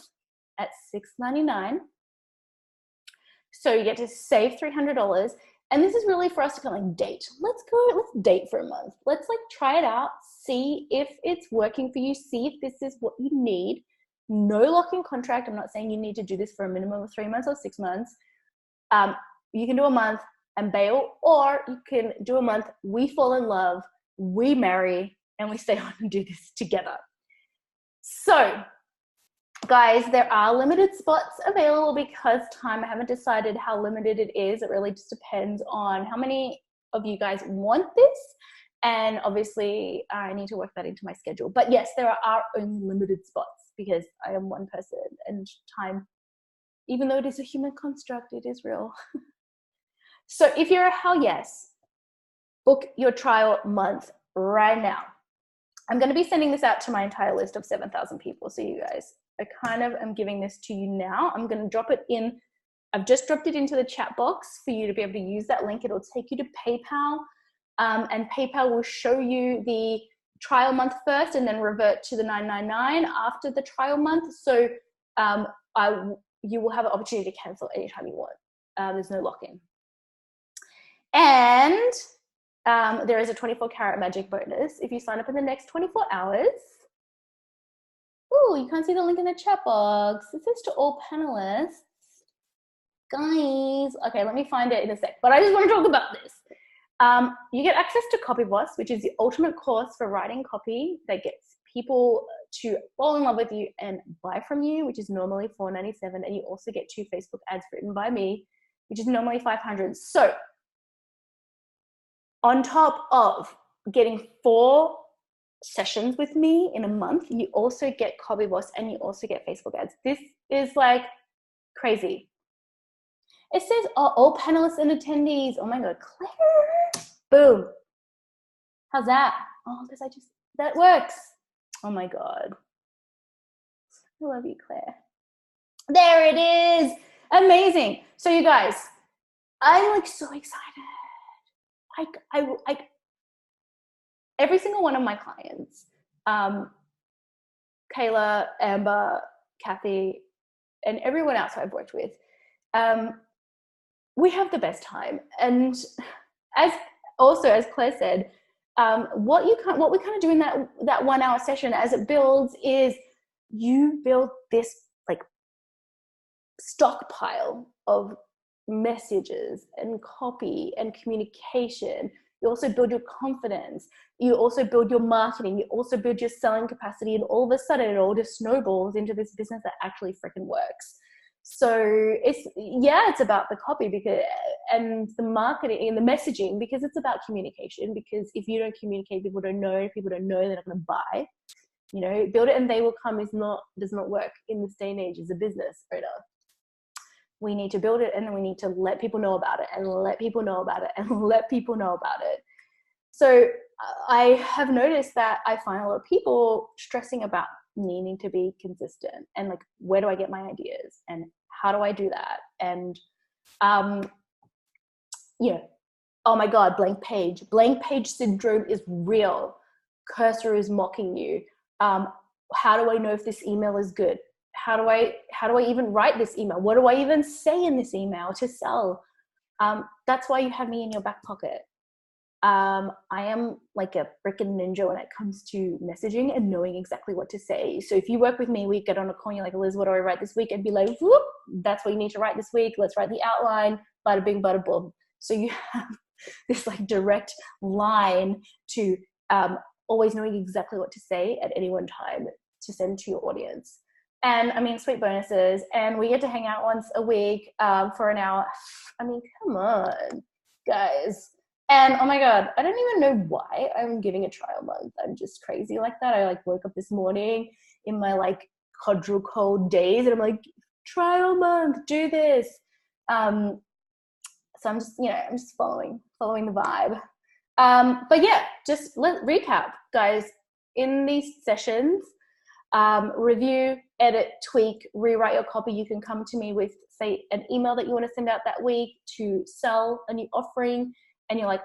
at $6.99. So you get to save $300. And this is really for us to kind of like date. Let's date for a month. Let's like try it out, see if it's working for you, see if this is what you need. No lock-in contract. I'm not saying you need to do this for a minimum of 3 months or 6 months. You can do a month and bail, or you can do a month, we fall in love, we marry, and we stay on and do this together. So guys, there are limited spots available because time. I haven't decided how limited it is. It really just depends on how many of you guys want this. And obviously I need to work that into my schedule. But yes, there are only limited spots because I am one person and time, even though it is a human construct, it is real. So if you're a hell yes, book your trial month right now. I'm going to be sending this out to my entire list of 7,000 people. So you guys, I kind of am giving this to you now. I'm going to drop it in. I've just dropped it into the chat box for you to be able to use that link. It'll take you to PayPal, and PayPal will show you the trial month first and then revert to the $9.99 after the trial month. So you will have an opportunity to cancel anytime you want. There's no lock-in. And there is a 24-karat magic bonus if you sign up in the next 24 hours. Oh, you can't see the link in the chat box. It says to all panelists. Guys, okay, let me find it in a sec. But I just want to talk about this. You get access to Copy Boss, which is the ultimate course for writing copy that gets people to fall in love with you and buy from you, which is normally $4.97. And you also get 2 Facebook ads written by me, which is normally $500. So on top of getting 4 sessions with me in a month, you also get Copy Boss and you also get Facebook ads. This is like crazy. It says all panelists and attendees. Oh my God, Claire. Boom. How's that? Oh, because that works. Oh my God. I love you, Claire. There it is. Amazing. So you guys, I'm like so excited. I every single one of my clients, Kayla, Amber, Kathy, and everyone else I've worked with, we have the best time. And as Claire said, what we kind of do in that 1 hour session as it builds is you build this like stockpile of messages and copy and communication. You also build your confidence. You also build your marketing. You also build your selling capacity. And all of a sudden it all just snowballs into this business that actually freaking works. So it's about the copy and the marketing and the messaging, because it's about communication. Because if you don't communicate, people don't know. If people don't know, they're not going to buy. You know, build it and they will come does not work in this day and age as a business owner. We need to build it, and then we need to let people know about it, and let people know about it, and let people know about it. So I have noticed that I find a lot of people stressing about needing to be consistent, and like, where do I get my ideas, and how do I do that? And oh my God, blank page syndrome is real. Cursor is mocking you. How do I know if this email is good? How do I even write this email? What do I even say in this email to sell? That's why you have me in your back pocket. I am like a freaking ninja when it comes to messaging and knowing exactly what to say. So if you work with me, we get on a call and you're like, Liz, what do I write this week? And be like, whoop, that's what you need to write this week. Let's write the outline, bada bing, bada boom. So you have this like direct line to always knowing exactly what to say at any one time to send to your audience. And I mean, sweet bonuses. And we get to hang out once a week for an hour. I mean, come on, guys. And oh my God, I don't even know why I'm giving a trial month. I'm just crazy like that. I like woke up this morning in my like quadruple days and I'm like, trial month, do this. So I'm just following the vibe. But yeah, just recap, guys. In these sessions, review, edit, tweak, rewrite your copy. You can come to me with, say, an email that you want to send out that week to sell a new offering, and you're like,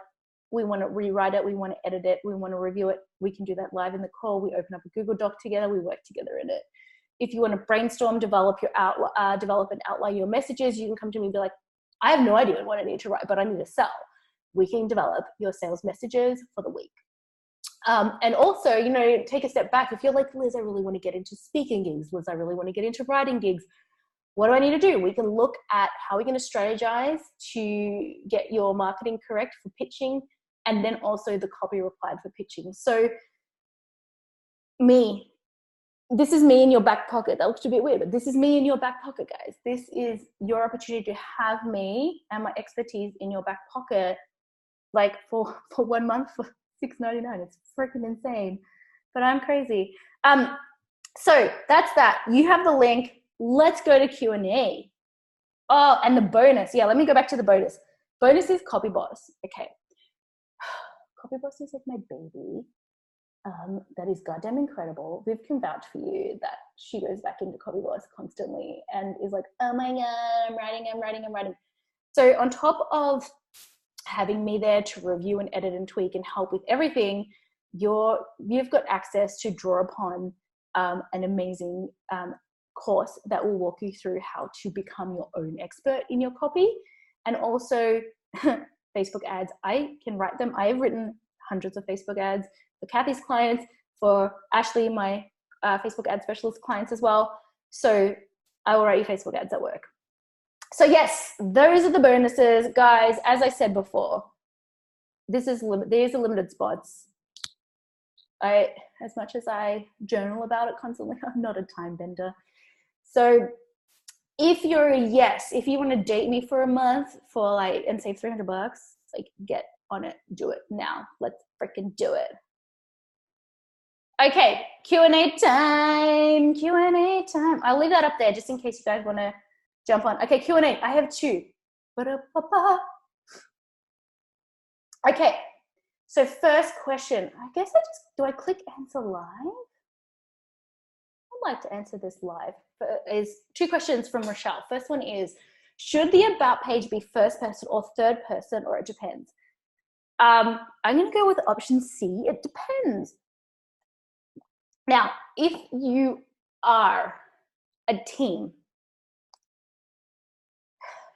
we want to rewrite it, we want to edit it, we want to review it. We can do that live in the call. We open up a Google Doc together, we work together in it. If you want to brainstorm, develop and outline your messages, you can come to me and be like, I have no idea what I need to write, but I need to sell. We can develop your sales messages for the week. And also, take a step back. If you're like, Liz, I really want to get into speaking gigs. Liz, I really want to get into writing gigs. What do I need to do? We can look at how we're going to strategize to get your marketing correct for pitching, and then also the copy required for pitching. So this is me in your back pocket. That looks a bit weird, but this is me in your back pocket, guys. This is your opportunity to have me and my expertise in your back pocket, like for 1 month for $6.99. It's freaking insane, but I'm crazy. So that's that. You have the link. Let's go to Q&A. Oh, and the bonus. Yeah, let me go back to the bonus. Bonus is Copy Boss. Okay. Copy Boss is like my baby. That is goddamn incredible. Viv can vouch for you that she goes back into Copy Boss constantly and is like, oh my God, I'm writing. So on top of having me there to review and edit and tweak and help with everything, you've got access to draw upon an amazing course that will walk you through how to become your own expert in your copy. And also Facebook ads. I can write them. I have written hundreds of Facebook ads for Kathy's clients, for Ashley, my Facebook ad specialist clients as well. So I will write you Facebook ads at work. So yes, those are the bonuses, guys. As I said before, there's a limited spots. As much as I journal about it constantly, I'm not a time bender. So if you're a yes, if you want to date me for a month for like, and save $300, like get on it, do it now. Let's freaking do it. Okay, Q&A time, Q&A time. I'll leave that up there just in case you guys want to jump on. Okay, Q&A, I have 2. Okay, so first question, I guess do I click answer live? I'd like to answer this live. Is 2 questions from Rochelle. First one is, should the about page be first person or third person, or it depends? I'm going to go with option C, it depends. Now, if you are a team,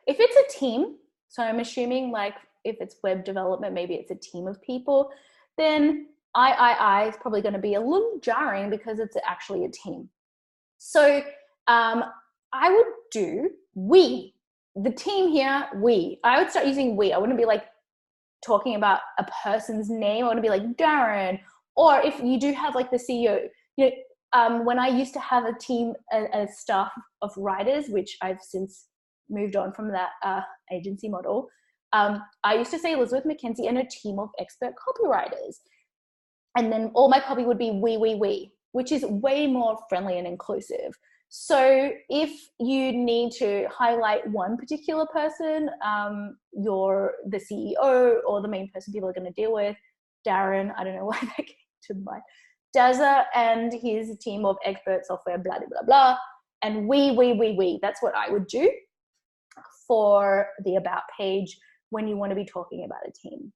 if it's a team, so I'm assuming like if it's web development, maybe it's a team of people, then I is probably going to be a little jarring because it's actually a team. So I would do we, the team here, we. I would start using we. I wouldn't be like talking about a person's name. I want to be like Darren. Or if you do have like the CEO, you know, when I used to have a team, a staff of writers, which I've since moved on from that agency model, I used to say Elizabeth McKenzie and a team of expert copywriters. And then all my copy would be we, which is way more friendly and inclusive. So if you need to highlight one particular person, you're the CEO or the main person people are going to deal with, Darren, I don't know why that came to mind, Dazza and his team of expert software, blah, blah, blah, blah. And we. That's what I would do for the about page when you want to be talking about a team.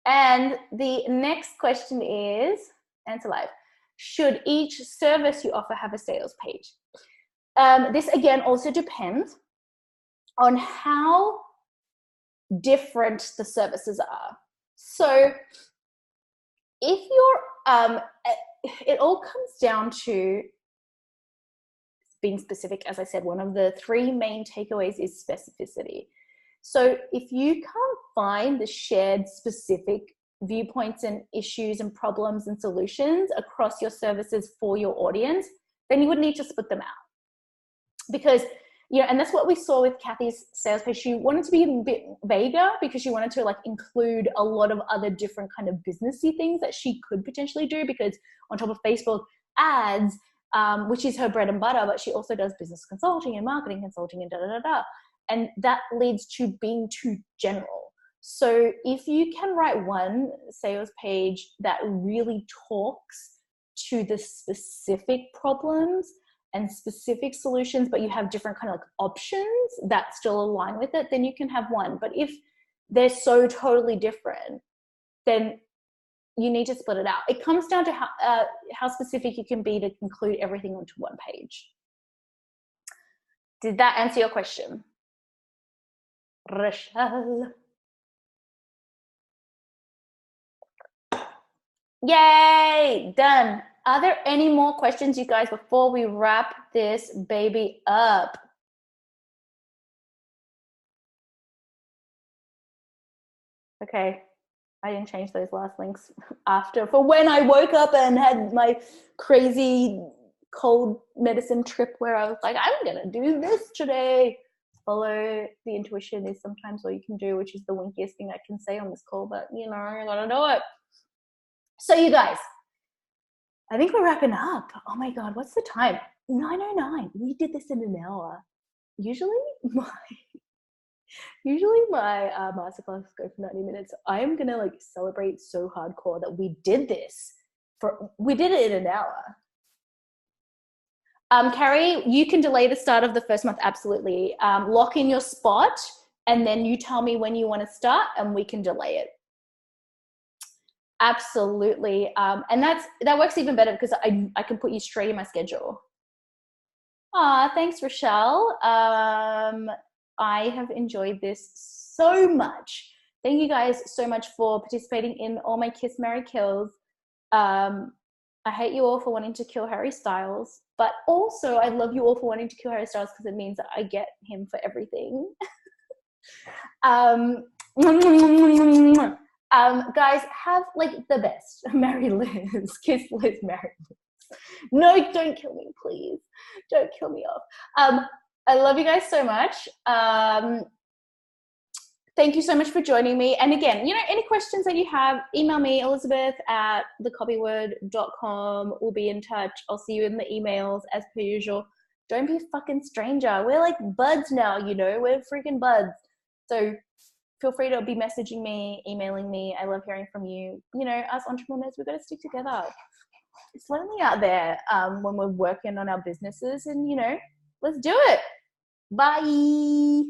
And the next question is, answer live, should each service you offer have a sales page? This again also depends on how different the services are. So if you're, it all comes down to being specific. As I said, one of the 3 main takeaways is specificity. So if you can't find the shared specific viewpoints and issues and problems and solutions across your services for your audience, then you would need to split them out. Because, you know, and that's what we saw with Kathy's sales page. She wanted to be a bit vaguer because she wanted to like include a lot of other different kind of businessy things that she could potentially do, because on top of Facebook ads, which is her bread and butter, but she also does business consulting and marketing consulting and da-da-da-da. And that leads to being too general. So if you can write one sales page that really talks to the specific problems and specific solutions, but you have different kind of like options that still align with it, then you can have one. But if they're so totally different, then you need to split it out. It comes down to how specific you can be to include everything onto one page. Did that answer your question, Rochelle? Yay, done. Are there any more questions, you guys, before we wrap this baby up? Okay, I didn't change those last links after, for when I woke up and had my crazy cold medicine trip where I was like, I'm gonna do this today. Follow the intuition is sometimes all you can do, which is the winkiest thing I can say on this call, but you know, I gotta do it. So you guys, I think we're wrapping up. Oh my God, what's the time? 9:09. We did this in an hour. Usually my masterclass go for 90 minutes. I am gonna like celebrate so hardcore that we did this we did it in an hour. Carrie, you can delay the start of the first month, absolutely. Lock in your spot and then you tell me when you want to start and we can delay it. Absolutely. And that works even better because I can put you straight in my schedule. Thanks, Rochelle. I have enjoyed this so much. Thank you guys so much for participating in all my Kiss, Marry, Kills. I hate you all for wanting to kill Harry Styles, but also I love you all for wanting to kill Harry Styles because it means that I get him for everything. Guys, have like the best. Mary Liz. Kiss Liz, Mary Liz. No, don't kill me, please. Don't kill me off. I love you guys so much. Thank you so much for joining me. And again, any questions that you have, email me, elizabeth@thecopyword.com. We'll be in touch. I'll see you in the emails as per usual. Don't be a fucking stranger. We're like buds now, we're freaking buds. So feel free to be messaging me, emailing me. I love hearing from you. Us entrepreneurs, we've got to stick together. It's lonely out there when we're working on our businesses, and let's do it. Bye.